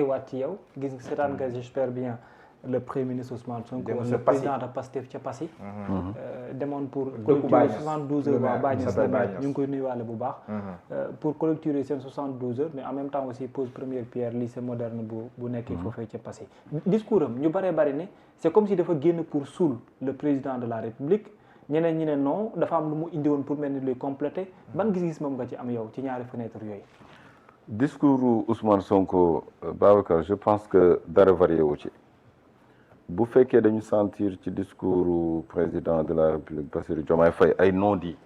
waat ci yow gis nga seetaan nga j'espère bien le premier ministre Ousmane Sonko le président de Pastef ca Passy demoon pour clôturer 72 heures waa Bagnès ñu ngi koy nuyuwaale bu baax pour clôturer seen 72 heures mais en même temps aussi pose première pierre lycée moderne bu nekkee foofee ca Passy discours am ñu bëree bëri ne c'est comme si dafa génn pour suul le président de la République ñeneen ñi ne non dafa am lu mu indi woon pour mel ni luy compléter ban gis-gis moom nga ci am yow ci ñaari fenêtre yooyu. discours Ousmane Sonko Babacar je pense que dara varié wu ci bu fekkee dañu sentir ci discours président de la République Bassirou Diomaye Faye ay non-dits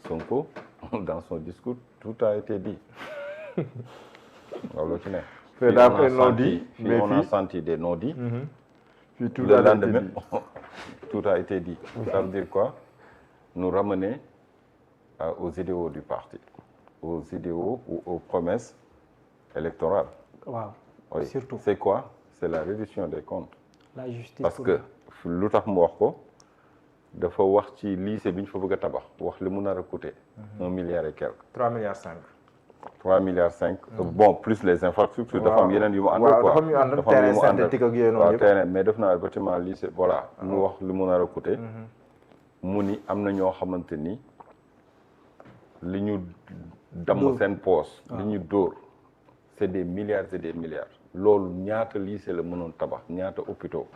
Sonko dans son discours tout a été dit waaw loo ci ne. on a senti des non-dits. Le lendemain tout a été dit. Ça veut dire quoi? Nous ramener aux idéaux du parti, aux idéaux ou aux promesses électorales. Waaw. Oui. Surtout. C'est quoi? C'est la réduction des comptes. La justice. Parce que lu tax mu wax ko dafa wax ci lycée bi ñu fa bëgg a tabax wax li mu nar a coûter 1 milliard et quelque. 3 milliards 5. 3 milliards 5. Bon plus les infrastructures. dafa am yeneen yu mu àndal quoi. dafa am yu àndal terrain synthétique ak yooyu noonu yëpp. terrain mais def naa bâtiment lycée voilà. mu wax li mu nar a coûter. mu ni am na ñoo xamante ni li ñu damm seen poos li ñu dóor c'est des milliards et des milliards. loolu ñaata lycée la mënoon tabax ñaata hôpitaux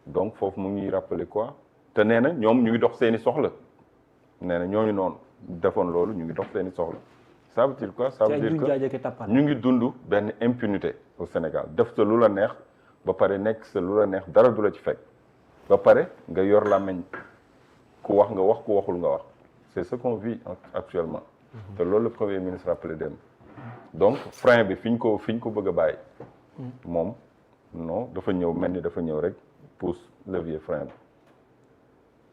donc foofu mu ngi rappeler quoi te nee na ñoom ñu ngi dox seeni soxla nee na ñooñu noonu defoon loolu ñu ngi dox seeni soxla ça veut dire quoi ça veut dire que ñu ngi dund benn impunité au Sénégal def sa lu la neex ba pare nekk sa lu la neex dara du la ci fekk ba pare nga yor làmmiñ ku wax nga wax ku waxul nga wax c'est ce qu'on vit actuellement te loolu le premier ministre rappelé dem donc frein bi fi ñu ko bëgg a bàyyi moom non dafa ñëw mel ni dafa ñëw rek pousse levier frein bi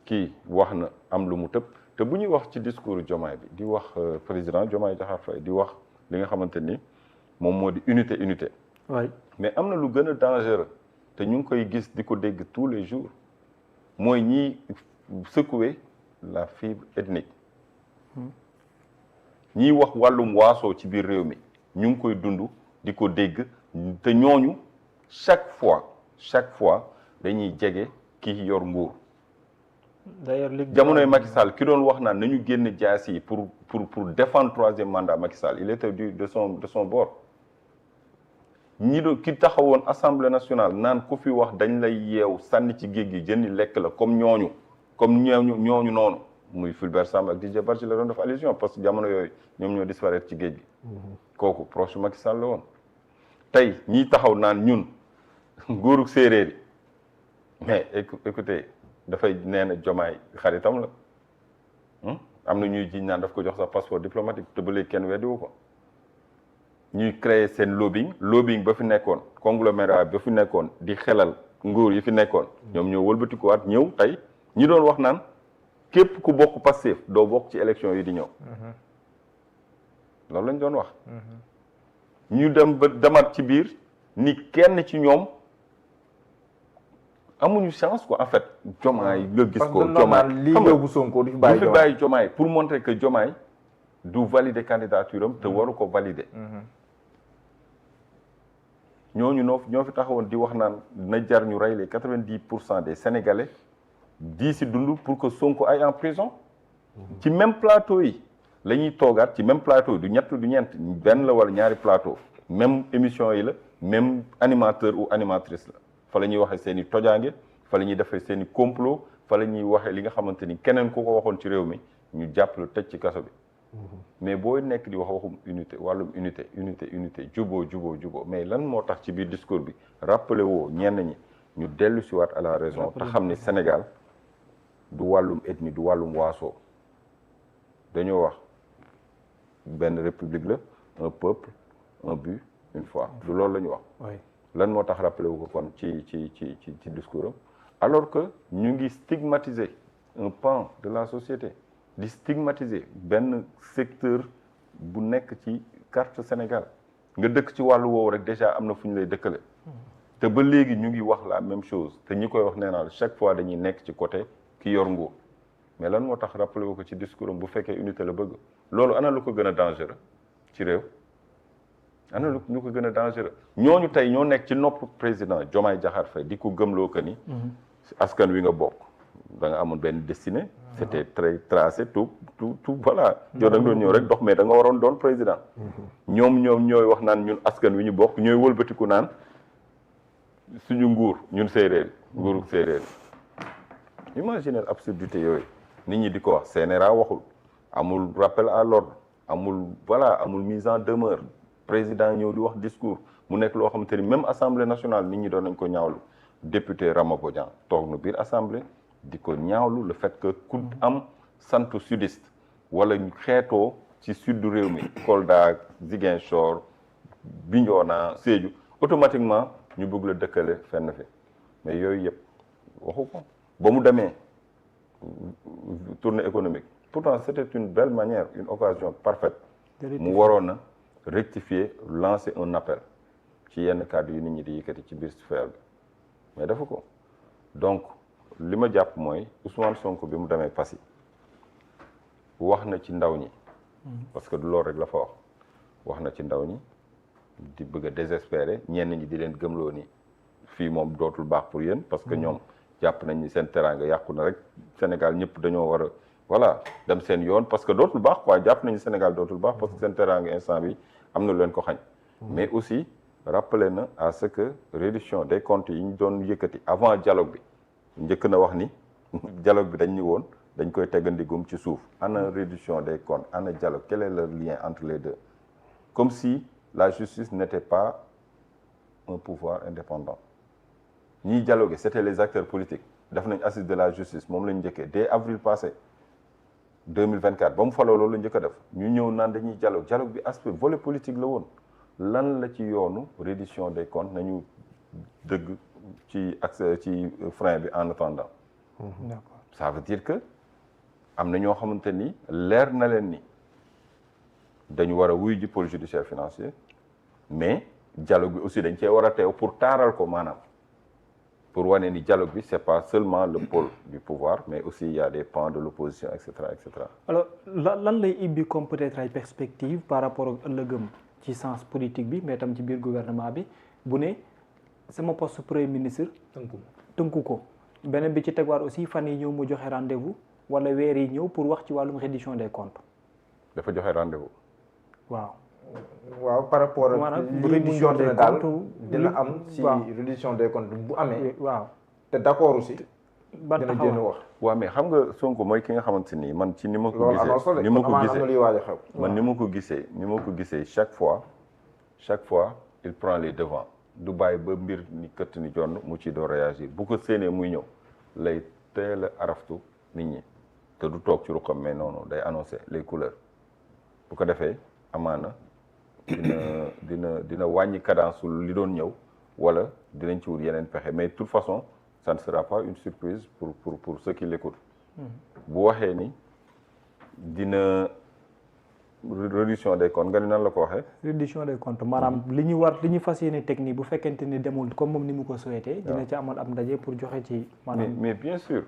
kii wax na am lu mu tëb te bu ñuy wax ci discours Diomaye bi di wax président Diomaye Diakhar Faye di wax li nga xamante ni moom moo di unité oui. mais am na lu gën a dangereux te ñu ngi koy gis di ko dégg tous les jours mooy ñiy secouer la fibre ethnique ñiy wax wàllum waasoo ci biir réew mi ñu ngi koy dund di ko dégg te ñooñu chaque fois dañuy jege kii yor nguur. d'ailleurs jamonoy Macky Sall ki doon wax naan nañu génn jaas yi pour défendre troisième mandat Macky Sall il était de son bord. ki taxawoon assemblée nationale naan ku fi wax dañ lay yeew sànni ci géej gi jëndi lekk la comme ñooñu noonu. muy Fulbert Sambou ak Didier Badji la doon def allusion parce que jamono yooyu ñoom ñoo disparaître ci géej gi. kooku proche Macky Sall la woon. tey ñiy taxaw naan ñun nguurug séeréer yi mais écoutez dafay nee na Diomaye xaritam la am na ñuy jiñ naan daf ko jox sax passeport diplomatique te ba léegi kenn weddiwu ko ñuy créer seen lobbying ba fi nekkoon conglomérat ba fi nekkoon di xelal nguur yi fi nekkoon ñoom ñoo wëlbatikuwaat ñëw tey ñi doon wax naan. képp ku bokk Pastef doo bokk ci élection yi di ñëw loolu lañ doon wax ñu dem ba demaat ci biir ni kenn ci ñoom amuñu chance quoi en fait Diomaye nga gis ko Diomaye lii yóbbu Sonko du fi bàyyi Diomaye pour montrer que Diomaye du valider candidature am te waru ko valider ñooñu ñoo fi taxawoon di wax naan na jar ñu rey les 90% des Sénégalais di si dund pour que Sonko aille en prison ci même plateau yi la ñuy toogaat ci même plateau yi du ñett du ñeent benn la wala ñaari plateau même émission yi la même animateur ou animatrice la fa la ñuy waxee seen i tojaange fa la ñuy defee seen i complot fa la ñuy waxee li nga xamante ni keneen ku ko waxoon ci réew mi ñu jàpp la tëj ci kaso bi mais booy nekk di wax waxum unité wàllum unité juboo mais lan moo tax ci biir discours bi rappelé woo ñenn ñi ñu dellu si waat à la raison te xam ni Sénégal du wàllum ethnie du wàllum waaso dañoo wax benn république la un peuple un but une foi du loolu la ñu wax lan moo tax rappelé wu ko kon ci discours am alors que ñu ngi stigmatiser un pan de la société di stigmatiser benn secteur bu nekk ci carte Sénégal nga dëkk ci wàllu woowu rek déjà am na fu ñu lay dëkkale te ba léegi ñu ngi wax la même chose te ñi koy wax nee naa chaque fois dañuy nekk ci côté ki yor nguur mais lan moo tax rappelé wu ko ci discours am bu fekkee unité la bëgg loolu ana lu ko gën a dangereux ci réew ana ñu ko gën a dangereux ñooñu tey ñoo nekk ci nopp président Diomaye Diakhar Faye di ko gëmloo que ni askan wi nga bokk da nga amoon benn destinée c'était très tracé tout voilà yow da nga doon ñëw rek dox mais da nga waroon doon président ñoom ñooy wax naan ñun askan wi ñu bokk ñooy wëlbatiku naan suñu nguur ñun séeréer nguuru séeréer imaginez absurdité yooyu nit ñi di ko wax CNRA waxul amul rappel à l'ordre amul mise en demeure président ñëw di wax discours mu nekk loo xamante ni même assemblée nationale nit ñi doon nañ ko ñaawlu député Rama Bodian toog na biir assemblée di ko ñaawlu le fait que ku am santu sudiste wala xeetoo ci sud du réew mi Kolda Ziguinchor Bignona Sédhiou automatiquement ñu bëgg la dëkkale fenn fi mais yooyu yëpp waxu ko ba mu demee tournée économique pourtant c'était une belle manière une occasion parfaite mu waroon na rectifier lancer un appel ci yenn kàddu yi nit ñi di yëkkati ci biir sphère bi mais dafa ko donc li ma jàpp mooy Ousmane Sonko bi mu demee Passy wax na ci ndaw ñi parce que du loolu rek la fa wax na ci ndaw ñi di bëgg a désespérer ñenn ñi di leen gëmloo ni fii moom dootul baax pour yéen parce que ñoom jàpp nañ ni seen teraanga yàqu na rek Sénégal ñëpp dañoo war a voilà dem seen yoon parce que dootul baax quoi jàpp nañu Sénégal dootul baax parce que seen teraanga instant bi am na lu leen ko xañ mais aussi rappelé na à ce que réduction des comptes yi ñu doon yëkkati avant dialogue bi njëkk na wax ni dialogue bi dañ ñu woon dañ koy teggandigum ci suuf ana réduction des comptes ana dialogue quel est le lien entre les deux comme si la justice n'était pas un pouvoir indépendant ñiy dialoguer c'était les acteurs politiques def nañ assise de la justice moom lañ njëkkee dès avril passé 2024 ba mu faloo loolu la njëkk a def ñu ñëw naan dañuy dialogue bi aspect volet politique la woon lan la ci yoonu reddition des comptes nañu dëgg ci accès ci frein bi en attendant d'accord ça veut dire que am na ñoo xamante ni leer na leen ni dañu war a wuy ji pôle judiciaire financier mais dialogue bi aussi dañ cee war a teew pour taaral ko maanaam pour wane ni dialogue bi c'est pas seulement le pôle du pouvoir mais aussi il y a des pans de l'opposition et cetera et cetera. alors lan lay ibbi comme peut-être ay perspectives par rapport ak ëllëgëm ci sens politique bi mais tam ci biir gouvernement bi bu ne sama poste premier ministre tënku ko beneen bi ci tegwaat aussi fan yi ñëw mu joxe rendez-vous wala weer yi ñëw pour wax ci wàllum reddition des comptes. dafa joxe rendez-vous. waaw par rapport ak li mu jot na daal dina am ci reddition des comptes bu amee. waaw te d'accord aussi. dina génn wax. waaw mais xam nga Sonko mooy ki nga xamante ni man ci ni ma ko gisee ni ma ko gisee chaque fois il prend les devants du bàyyi ba mbir ni këtt ni jonn mu ci doo réagir bu ko séenee muy ñëw lay teel a araftu nit ñi te du toog ci ruqam mais noonu day annoncer les couleurs bu ko defee amaana dina wàññi cadence li doon ñëw wala dinañ ci wut yeneen pexe mais de toute façon ça ne sera pas une surprise pour ceux qui l'écoutent bu waxee ni dina reddition des comptes nga ni nan la ko waxee. reddition des comptes maanaam li ñu fas yéene technique bu fekkente ni demul comme moom ni mu ko souhaité. dina ci amal am ndaje pour joxe ci. maanaam mais bien sûr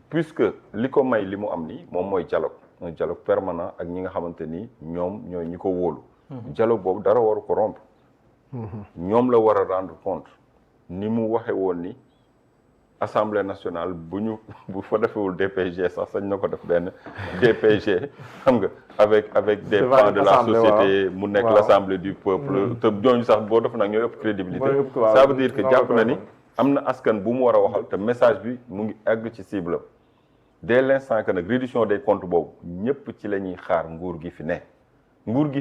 puisque li ko may li mu am nii moom mooy dialogue un dialogue permanent ak ñi nga xamante ni ñoom ñooy ñi ko wóolu. dialogue boobu dara waru ko rompre. ñoom la war a rendre compte ni mu waxe woon ni. Assemblée nationale bu fa defewul DPG sax sañ na ko def benn DPG xam nga avec des pans de la société mu nekk l'Assemblée du peuple te ñooñu sax boo def nag ñooy ëpp crédibilité ça veut dire que jàpp na ni am na askan bu mu war a waxal te message bi mu ngi àgg ci cible dès l'instant que nag reddition des comptes boobu ñëpp ci la ñuy xaar nguur gi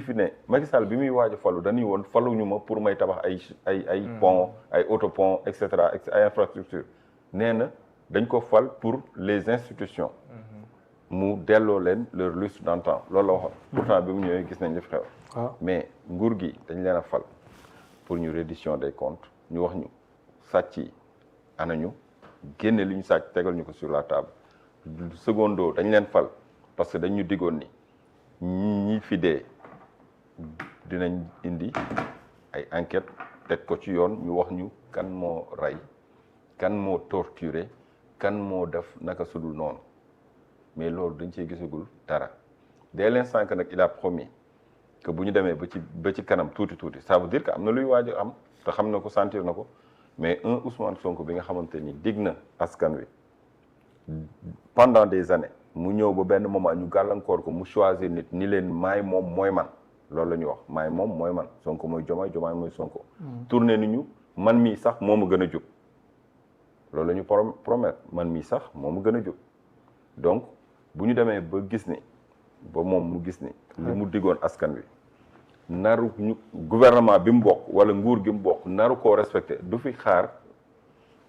fi ne Macky Sall bi muy waaj a falu dañuy woon faluñu ma pour may tabax ay pont ay autopont et cetera ay infrastructure nee na dañ ko fal pour les institutions mu delloo leen leur lustre d'antan loolu la waxoon pourtant bi mu ñëwee gis nañ li fi xew mais nguur gi dañ leen a fal pour ñu reddition des comptes ñu wax ñu sàcc yi anañu génne li ñu sàcc tegal ñu ko sur la table secondo dañ leen fal parce que dañu diggoon ni ñi fi dee dinañ indi ay enquête teg ko ci yoon ñu wax ñu kan moo rey kan moo torturé kan moo def naka sudul noonu mais loolu dañ cee gisagul dara dès l'instant que nag il a promis que bu ñu demee ba ci kanam tuuti ça veut dire que am na luy waaj a am te xam na ko sentir na ko mais un Ousmane Sonko bi nga xamante ni dig na askan wi pendant des années mu ñëw ba benn moment ñu gàllankoor ko mu choisir nit ni leen maay moom mooy man loolu la ñuy wax maay moom mooy man Sonko mooy Diomaye Diomaye mooy Sonko. tourné ni ñu man mii sax moo ma gën a jub loolu la ñu promettre man mii sax moo ma gën a jub donc bu ñu demee ba gis ni ba moom mu gis ni li mu diggoon askan wi naru ñu gouvernement bi mu bokk wala nguur gi mu bokk naru koo respecté du fi xaar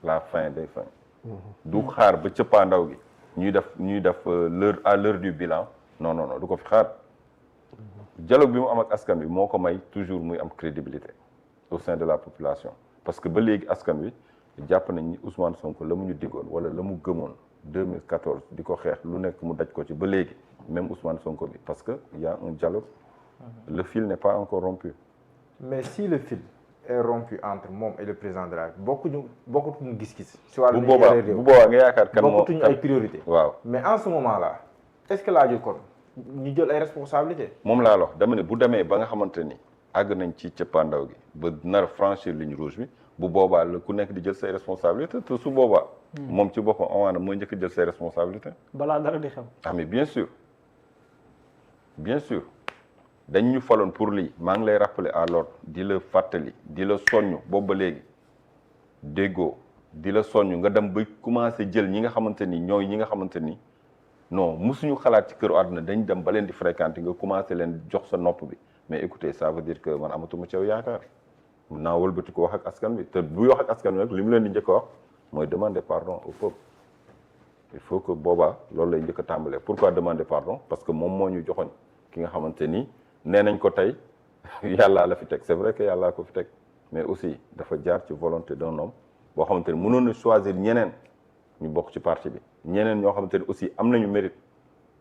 la fin des fins du xaar ba cëppaandaw gi ñuy def l'heure du bilan non du ko fi xaar dialogue bi mu am ak askan wi moo ko may toujours muy am crédibilité au sein de la population parce que ba léegi askan wi jàpp nañ ni Ousmane Sonko la mu ñu diggoon wala la mu gëmoon 2014 di ko xeex lu nekk mu daj ko ci ba léegi même Ousmane Sonko bi parce que y a un dialogue le fil n'est pas encore rompu. Mais si le fil est rompu entre moom et le président de la République bokkutuñu gis-gis. si wàllu bu boobaa nga yaakaar kan moo bokkutuñu ay priorité. waaw mais en ce moment là est-ce que laajul kon ñu jël ay responsabilités. moom laa wax dama ne bu demee ba nga xamante ni àgg nañ ci cëppaandaw gi ba nar a franchir ligne rouge bi bu boobaa la ku nekk di jël say responsabilités te su boobaa. moom ci boppam amaana mooy njëkk jël say responsabilités. balaa dara di xew. ah mais bien sûr dañ ñu faloon pour lii maa ngi lay rappeler à l'ordre di la fàttali di la soññ boobu ba léegi déggoo di la soññ nga dem ba commencé jël ñi nga xamante ni ñooy ñi nga xamante ni non musuñu xalaat ci këru àdduna dañ dem ba leen di fréquenter nga commencé leen jox sa nopp bi mais écoutez ça veut dire que man amatuma ci yow yaakaar naa wëlbati ko wax ak askan bi te buy wax ak askan bi nag li mu leen di njëkk a wax mooy demander pardon au peuple il faut que boobaa loolu lay njëkk a tàmbalee pourquoi demander pardon parce que moom moo ñu joxoñ ki nga xamante ni nee nañ ko tey yàllaa la fi teg c'est vrai que yàllaa ko fi teg mais aussi dafa jaar ci volonté d'un homme boo xamante ni mënoon na choisir ñeneen ñu bokk ci parti bi ñeneen ñoo xamante ni aussi am nañu mérite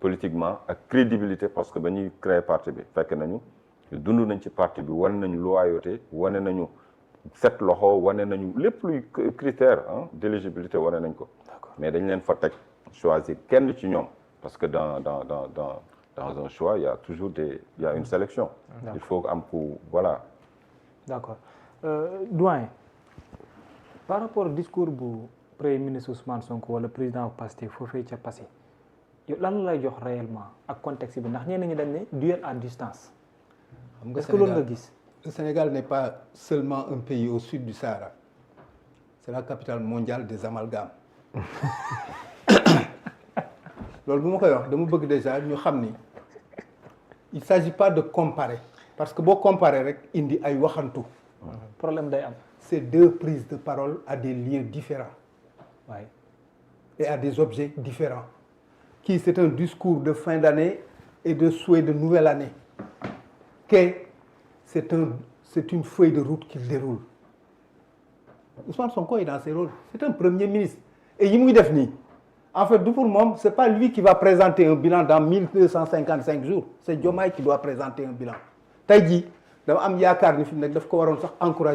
politiquement ak crédibilité parce que ba ñuy créer parti bi fekk nañu dund nañ ci parti bi wane nañu loyauté wane nañu set loxo wane nañu lépp luy critère d'éligibilité wane nañ ko mais dañ leen fa teg choisir kenn ci ñoom parce que dans un choix, il y a toujours une sélection. Il faut am pour voilà. D'accord. Doyen, par rapport au discours du Premier ministre Ousmane Sonko wala président Pastef foofee ca passé yow lan lay jox réellement ak contexte bi ndax ñenn ñi dañ ne duel à distance. Est-ce que loolu nga gis? Le Sénégal n'est pas seulement un pays au sud du Sahara. C'est la capitale mondiale des amalgames. loolu bu ma koy wax dama bëgg déjà ñu xam ni il s'agit pas de comparer parce que boo comparer rek indi ay waxantu. problème day am. C'est deux prises de parole à des lieux différents. Ouais. Et à des objets différents. Qui c'est un discours de fin d'année et de souhait de nouvelle année. Que c'est une feuille de route qu'il déroule. Ousmane Sonko est dans ses rôles. C'est un premier ministre. Et yi muy def nii en fait du pour moom c'est pas lui qui va présenter un bilan dans 1255 jours c'est Diomaye qui doit présenter un bilan tey jii dama am yaakaar ni fi mu nekk daf ko waroon sax encourager